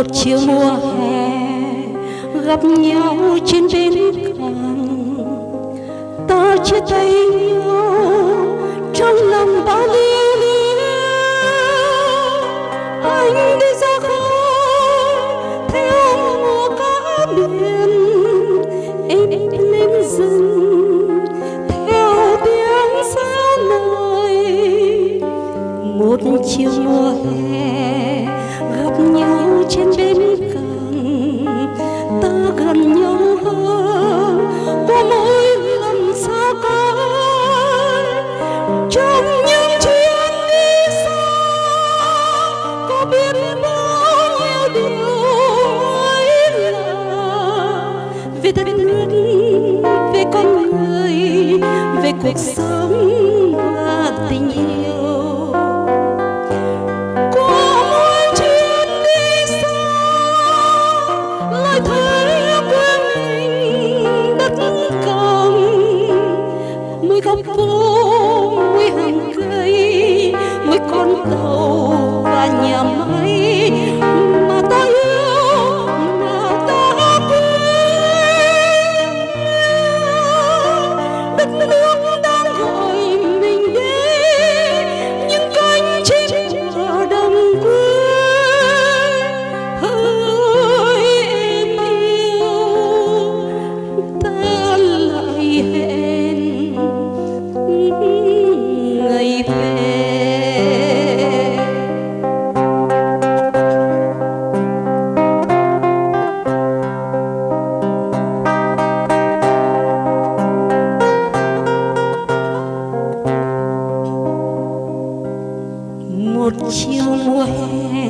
một chiều mùa hè gặp nhau trên bến cảng, ta chia tay nhau trong lòng bao lia lía. Anh đi ra khơi theo mùa cá biển, em lên rừng theo tiếng sáo lời. Một chiều mùa hè gặp nhau trên bến cảng, ta gần nhau hơn qua mỗi lần xa cách. Trong những chuyến đi xa có biết bao nhiêu điều ấy là về đất nước, về con người, về cuộc sống và tình yêu. Mỗi góc phố, mỗi hàng cây, mỗi con tàu và nhà máy mà ta yêu, mà ta quên. Đất nước đang gọi mình đến những cánh chim chờ đầm quê. Hỡi em yêu, ta lại hẹn ngày về. Một chiều mùa hè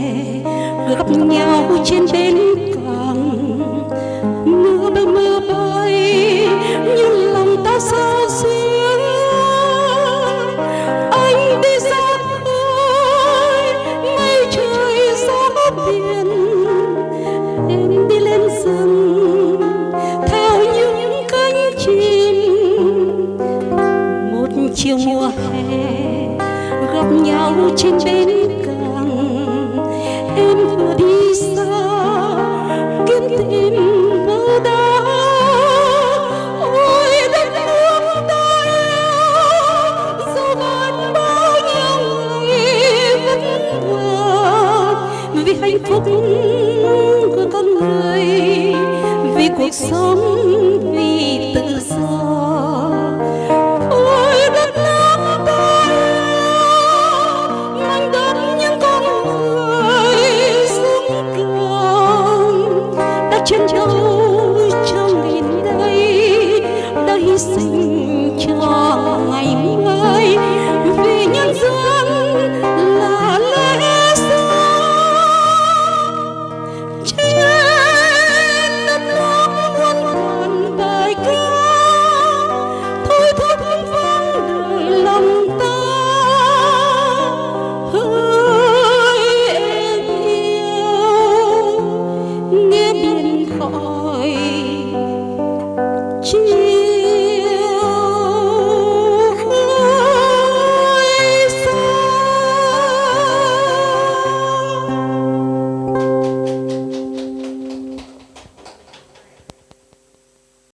gặp nhau trên bến cảng, mưa bay nhưng lòng ta sao xuyến. Anh đi ra khơi mây trời gió biển, em đi lên rừng theo những cánh chim. Một chiều mùa hè gặp nhau trên bến cảng, em vừa đi xa kiếm tìm bờ đá. Ôi đất nước ta yêu, dẫu còn bao nhiêu ngày vất vả, vì hạnh phúc của con người, vì cuộc sống